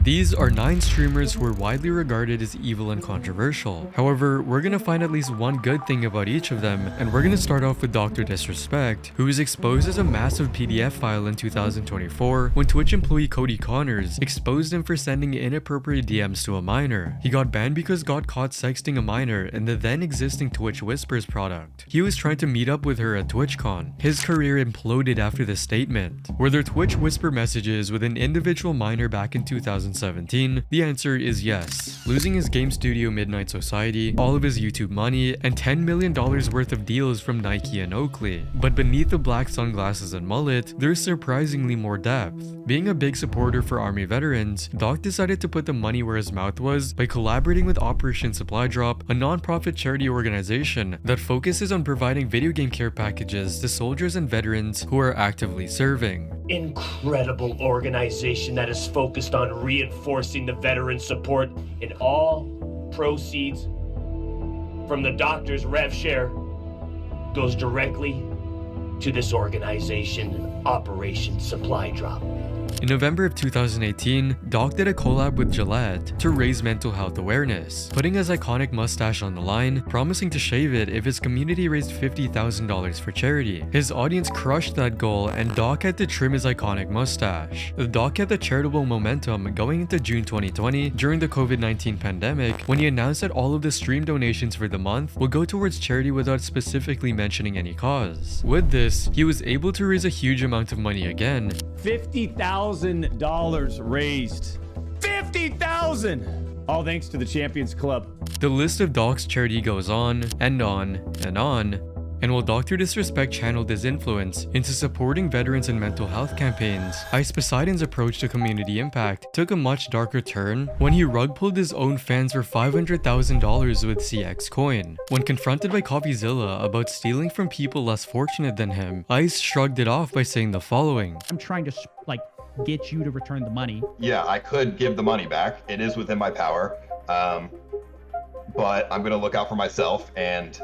These are 9 streamers who are widely regarded as evil and controversial. However, we're gonna find at least one good thing about each of them, and we're gonna start off with Dr. Disrespect, who was exposed as a massive PDF file in 2024 when Twitch employee Cody Connors exposed him for sending inappropriate DMs to a minor. He got banned because got caught sexting a minor in the then existing Twitch Whispers product. He was trying to meet up with her at TwitchCon. His career imploded after this statement. Were there Twitch Whisper messages with an individual minor back in 2017? The answer is yes. Losing his game studio Midnight Society, all of his YouTube money, and $10 million worth of deals from Nike and Oakley. But beneath the black sunglasses and mullet, there's surprisingly more depth. Being a big supporter for Army veterans, Doc decided to put the money where his mouth was by collaborating with Operation Supply Drop, a non-profit charity organization that focuses on providing video game care packages to soldiers and veterans who are actively serving. Incredible organization that is focused on reinforcing the veteran support, and all proceeds from the doctor's rev share goes directly to this organization, Operation Supply Drop. In November of 2018, Doc did a collab with Gillette to raise mental health awareness, putting his iconic mustache on the line, promising to shave it if his community raised $50,000 for charity. His audience crushed that goal, and Doc had to trim his iconic mustache. Doc kept the charitable momentum going into June 2020 during the COVID-19 pandemic, when he announced that all of the stream donations for the month will go towards charity without specifically mentioning any cause. With this, he was able to raise a huge amount of money again. $50,000 raised. $50,000! All thanks to the Champions Club. The list of Doc's charity goes on and on and on. And while Dr. Disrespect channeled his influence into supporting veterans and mental health campaigns, Poseidon's approach to community impact took a much darker turn when he rug pulled his own fans for $500,000 with CX Coin. When confronted by CoffeeZilla about stealing from people less fortunate than him, Ice shrugged it off by saying the following. I'm trying to get you to return the money. Yeah, I could give the money back. It is within my power. But I'm gonna look out for myself and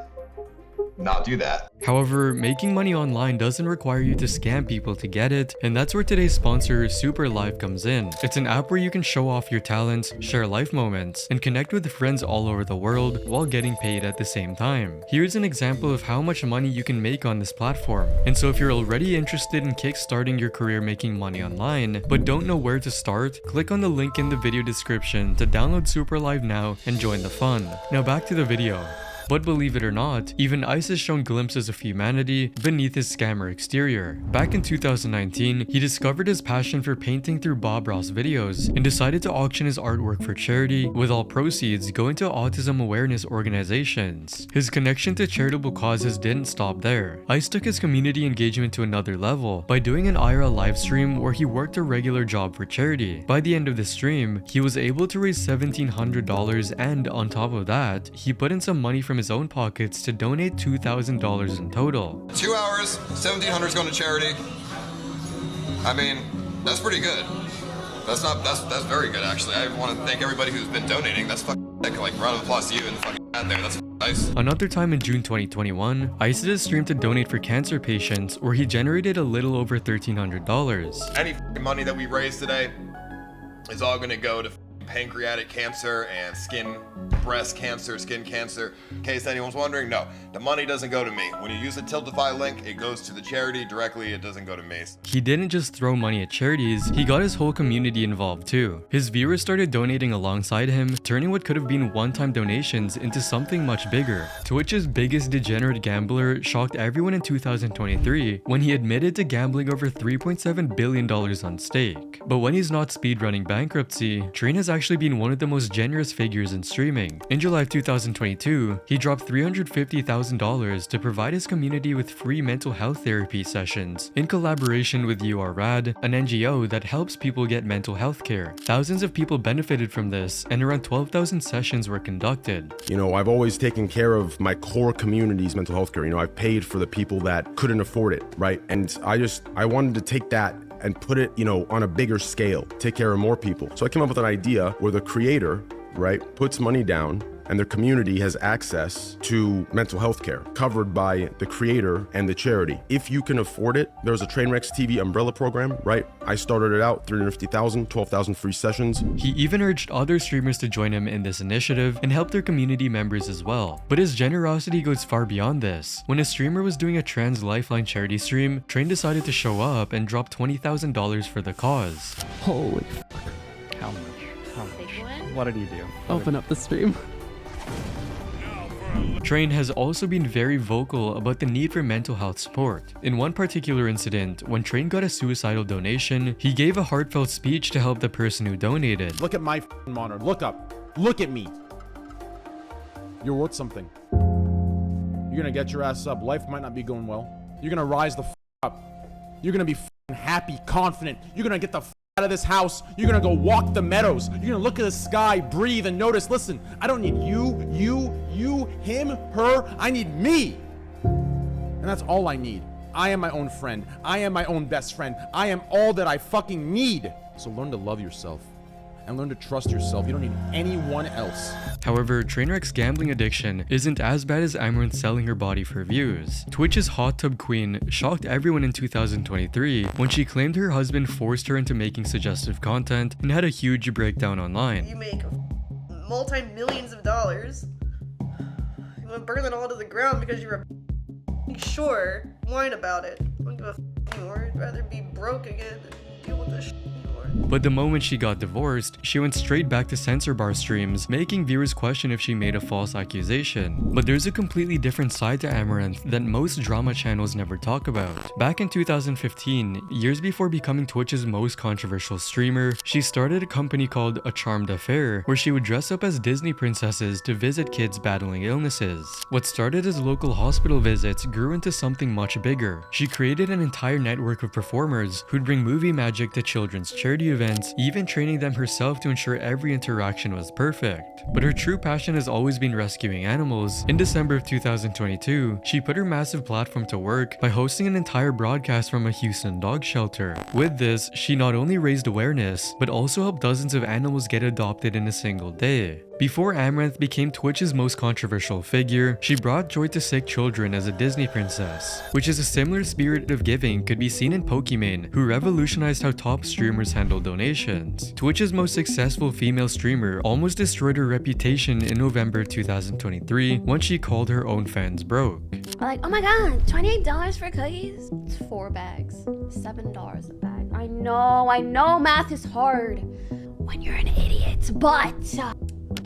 not do that. However, making money online doesn't require you to scam people to get it, and that's where today's sponsor, Super Life, comes in. It's an app where you can show off your talents, share life moments, and connect with friends all over the world while getting paid at the same time. Here's an example of how much money you can make on this platform. And so if you're already interested in kickstarting your career making money online, but don't know where to start, click on the link in the video description to download Super Live now and join the fun. Now back to the video. But believe it or not, even Ice has shown glimpses of humanity beneath his scammer exterior. Back in 2019, he discovered his passion for painting through Bob Ross videos and decided to auction his artwork for charity, with all proceeds going to autism awareness organizations. His connection to charitable causes didn't stop there. Ice took his community engagement to another level by doing an IRL livestream where he worked a regular job for charity. By the end of the stream, he was able to raise $1,700, and on top of that, he put in some money from his own pockets to donate $2,000 in total. 2 hours, $1,700 is going to charity. I mean, that's pretty good. That's very good, actually. I want to thank everybody who's been donating. That's fucking sick. Like, round of applause to you and fucking out there. That's nice. Another time in June 2021, Ice did a stream to donate for cancer patients where he generated a little over $1,300. Any fucking money that we raise today is all going to go to pancreatic cancer and breast cancer, skin cancer. In case anyone's wondering, no, the money doesn't go to me. When you use the Tiltify link, it goes to the charity directly. It doesn't go to me. He didn't just throw money at charities, he got his whole community involved too. His viewers started donating alongside him, turning what could have been one-time donations into something much bigger. Twitch's biggest degenerate gambler shocked everyone in 2023 when he admitted to gambling over $3.7 billion on stake. But when he's not speedrunning bankruptcy, Train has actually been one of the most generous figures in streaming. In July of 2022, he dropped $350,000 to provide his community with free mental health therapy sessions in collaboration with URAD, an NGO that helps people get mental health care. Thousands of people benefited from this, and around 12,000 sessions were conducted. You know, I've always taken care of my core community's mental health care. You know, I've paid for the people that couldn't afford it, right? And I wanted to take that and put it, you know, on a bigger scale, take care of more people. So I came up with an idea where the creator, right, puts money down and their community has access to mental health care covered by the creator and the charity. If you can afford it, there's a Trainwreckstv umbrella program, right? I started it out, 350,000, 12,000 free sessions. He even urged other streamers to join him in this initiative and help their community members as well. But his generosity goes far beyond this. When a streamer was doing a trans lifeline charity stream, Train decided to show up and drop $20,000 for the cause. Holy fuck. How much? How much? What did he do? Open up the stream. Train has also been very vocal about the need for mental health support. In one particular incident, when Train got a suicidal donation, he gave a heartfelt speech to help the person who donated. Look at my monitor. Look up. Look at me. You're worth something. You're gonna get your ass up. Life might not be going well. You're gonna rise the up. You're gonna be happy, confident. You're gonna get the out of this house. You're gonna go walk the meadows. You're gonna look at the sky, breathe, and notice. Listen, I don't need you, him, her. I need me. And that's all I need. I am my own friend. I am my own best friend. I am all that I fucking need. So learn to love yourself and learn to trust yourself. You don't need anyone else. However, Trainwreck's gambling addiction isn't as bad as Amouranth selling her body for views. Twitch's hot tub queen shocked everyone in 2023 when she claimed her husband forced her into making suggestive content and had a huge breakdown online. You make multi-millions of dollars. You want to burn it all to the ground because you're a sure, whine about it. I don't give a anymore. I'd rather be broke again than deal with this anymore. But the moment she got divorced, she went straight back to censor bar streams, making viewers question if she made a false accusation. But there's a completely different side to Amouranth that most drama channels never talk about. Back in 2015, years before becoming Twitch's most controversial streamer, she started a company called A Charmed Affair, where she would dress up as Disney princesses to visit kids battling illnesses. What started as local hospital visits grew into something much bigger. She created an entire network of performers who'd bring movie magic to children's charity events, even training them herself to ensure every interaction was perfect. But her true passion has always been rescuing animals. In December of 2022, she put her massive platform to work by hosting an entire broadcast from a Houston dog shelter. With this, she not only raised awareness, but also helped dozens of animals get adopted in a single day. Before Amouranth became Twitch's most controversial figure, she brought joy to sick children as a Disney princess, which is a similar spirit of giving could be seen in Pokimane, who revolutionized how top streamers handle donations. Twitch's most successful female streamer almost destroyed her reputation in November 2023 when she called her own fans broke. Like, oh my god, $28 for cookies? It's 4 bags, $7 a bag. I know math is hard when you're an idiot, but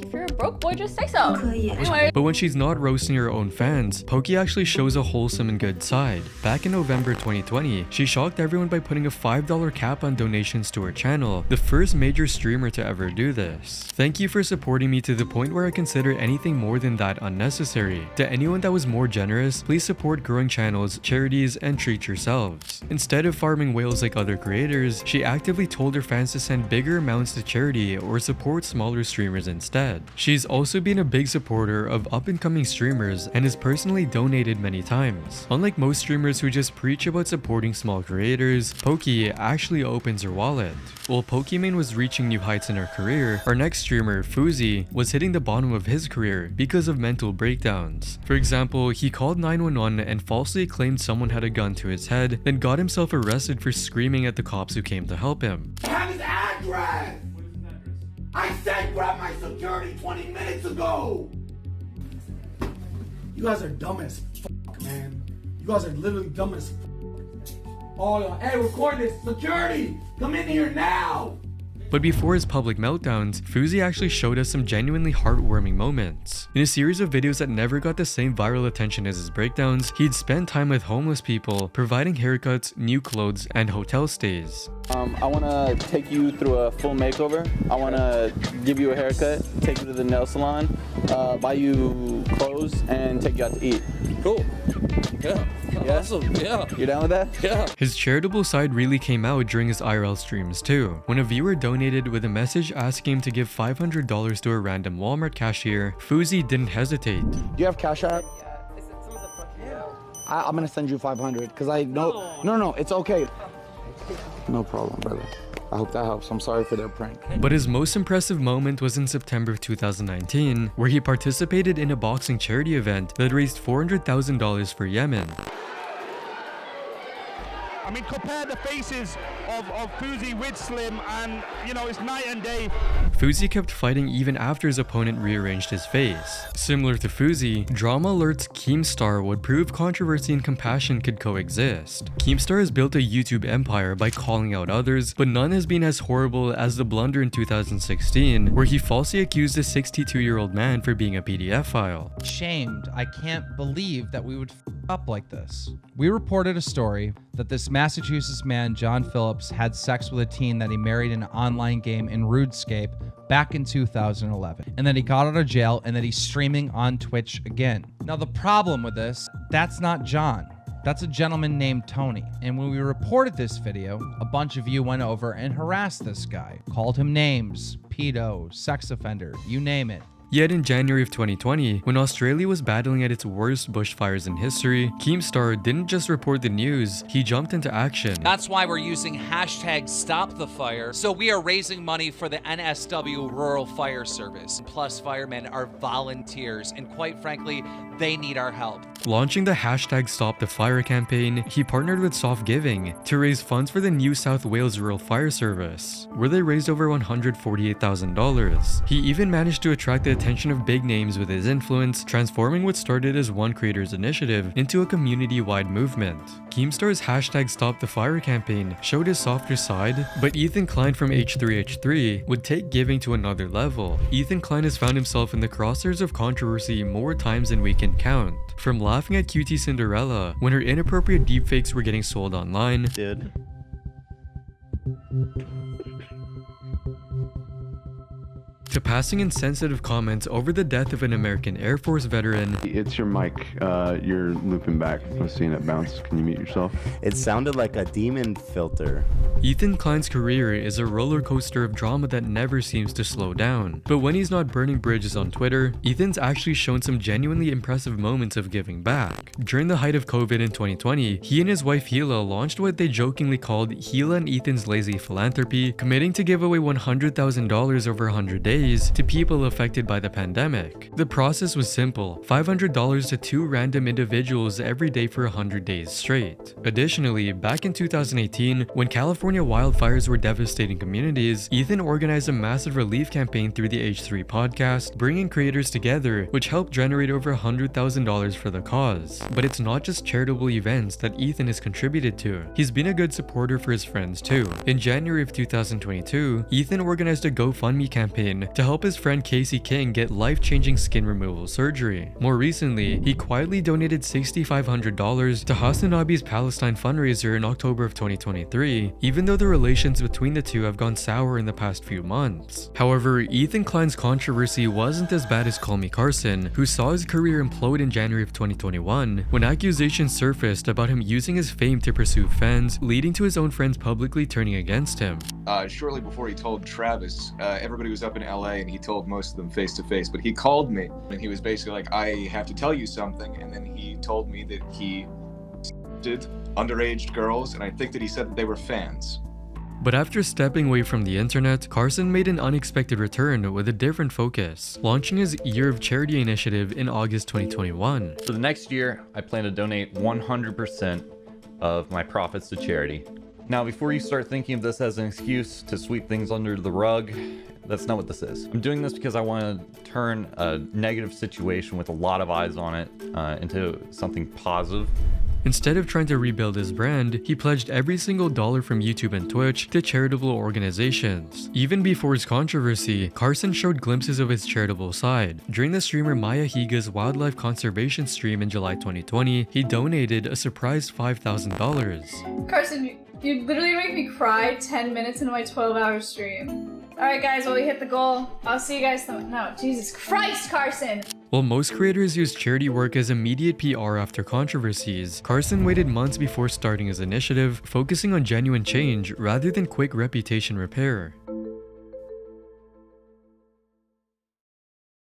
if you're a broke boy, just say so. Anyway. But when she's not roasting her own fans, Poki actually shows a wholesome and good side. Back in November 2020, she shocked everyone by putting a $5 cap on donations to her channel, the first major streamer to ever do this. Thank you for supporting me to the point where I consider anything more than that unnecessary. To anyone that was more generous, please support growing channels, charities, and treat yourselves. Instead of farming whales like other creators, she actively told her fans to send bigger amounts to charity or support smaller streamers instead. She's also been a big supporter of up-and-coming streamers and has personally donated many times. Unlike most streamers who just preach about supporting small creators, Poki actually opens her wallet. While Pokimane was reaching new heights in her career, our next streamer, Fousey, was hitting the bottom of his career because of mental breakdowns. For example, he called 911 and falsely claimed someone had a gun to his head, then got himself arrested for screaming at the cops who came to help him. I have his address! I said grab my security 20 minutes ago! You guys are dumb as fuck, man. You guys are literally dumb as fuck. Oh, y'all. Hey, record this. Security! Come in here now! But before his public meltdowns, Fousey actually showed us some genuinely heartwarming moments. In a series of videos that never got the same viral attention as his breakdowns, he'd spend time with homeless people, providing haircuts, new clothes, and hotel stays. I want to take you through a full makeover. I want to give you a haircut, take you to the nail salon, buy you clothes, and take you out to eat. Cool. Yeah. Awesome. Yeah. You down with that? Yeah. His charitable side really came out during his IRL streams too. When a viewer donated with a message asking him to give $500 to a random Walmart cashier, Fousey didn't hesitate. Do you have Cash App? I'm gonna send you 500 because I know. No, it's okay. No problem, brother. I hope that helps. I'm sorry for their prank. But his most impressive moment was in September of 2019, where he participated in a boxing charity event that raised $400,000 for Yemen. I mean, compare the faces of Fousey with Slim, and, you know, it's night and day. Fousey kept fighting even after his opponent rearranged his face. Similar to Fousey, Drama Alert's Keemstar would prove controversy and compassion could coexist. Keemstar has built a YouTube empire by calling out others, but none has been as horrible as the blunder in 2016, where he falsely accused a 62-year-old man for being a PDF file. Shamed. I can't believe that we would f up like this. We reported a story that this Massachusetts man, John Phillips, had sex with a teen that he married in an online game in RuneScape back in 2011, and that he got out of jail and that he's streaming on Twitch again. Now the problem with this, that's not John. That's a gentleman named Tony. And when we reported this video, a bunch of you went over and harassed this guy, called him names, pedo, sex offender, you name it. Yet in January of 2020, when Australia was battling at its worst bushfires in history, Keemstar didn't just report the news, he jumped into action. That's why we're using hashtag Stop the Fire. So we are raising money for the NSW Rural Fire Service. Plus, firemen are volunteers, and quite frankly, they need our help. Launching the hashtag Stop the Fire campaign, he partnered with Soft Giving to raise funds for the New South Wales Rural Fire Service, where they raised over $148,000. He even managed to attract the attention of big names with his influence, transforming what started as one creator's initiative into a community-wide movement. Keemstar's hashtag Stop the Fire campaign showed his softer side, but Ethan Klein from H3H3 would take giving to another level. Ethan Klein has found himself in the crosshairs of controversy more times than we can count. From laughing at Cutie Cinderella when her inappropriate deepfakes were getting sold online, to passing insensitive comments over the death of an American Air Force veteran. It's your mic. You're looping back. I was seeing it bounce. Can you mute yourself? It sounded like a demon filter. Ethan Klein's career is a roller coaster of drama that never seems to slow down. But when he's not burning bridges on Twitter, Ethan's actually shown some genuinely impressive moments of giving back. During the height of COVID in 2020, he and his wife Hila launched what they jokingly called Hila and Ethan's Lazy Philanthropy, committing to give away $100,000 over 100 days to people affected by the pandemic. The process was simple: $500 to 2 random individuals every day for 100 days straight. Additionally, back in 2018, when California wildfires were devastating communities, Ethan organized a massive relief campaign through the H3 podcast, bringing creators together, which helped generate over $100,000 for the cause. But it's not just charitable events that Ethan has contributed to. He's been a good supporter for his friends too. In January of 2022, Ethan organized a GoFundMe campaign to help his friend Casey King get life-changing skin removal surgery. More recently, he quietly donated $6,500 to Hasanabi's Palestine fundraiser in October of 2023, even though the relations between the two have gone sour in the past few months. However, Ethan Klein's controversy wasn't as bad as Callmecarson, who saw his career implode in January of 2021 when accusations surfaced about him using his fame to pursue fans, leading to his own friends publicly turning against him. Shortly before he told Travis, everybody was up in LA and he told most of them face to face, but he called me and he was basically like, I have to tell you something, and then he told me that he did underage girls, and I think that he said that they were fans. But after stepping away from the internet, Carson made an unexpected return with a different focus, launching his Year of Charity initiative in August 2021. For the next year, I plan to donate 100% of my profits to charity. Now, before you start thinking of this as an excuse to sweep things under the rug, that's not what this is. I'm doing this because I want to turn a negative situation with a lot of eyes on it into something positive. Instead of trying to rebuild his brand, he pledged every single dollar from YouTube and Twitch to charitable organizations. Even before his controversy, Carson showed glimpses of his charitable side. During the streamer Maya Higa's wildlife conservation stream in July 2020, he donated a surprise $5,000. Carson, you literally make me cry 10 minutes into my 12-hour stream. Alright guys, well we hit the goal. I'll see you guys no, Jesus Christ, Carson! While most creators use charity work as immediate PR after controversies, Carson waited months before starting his initiative, focusing on genuine change rather than quick reputation repair.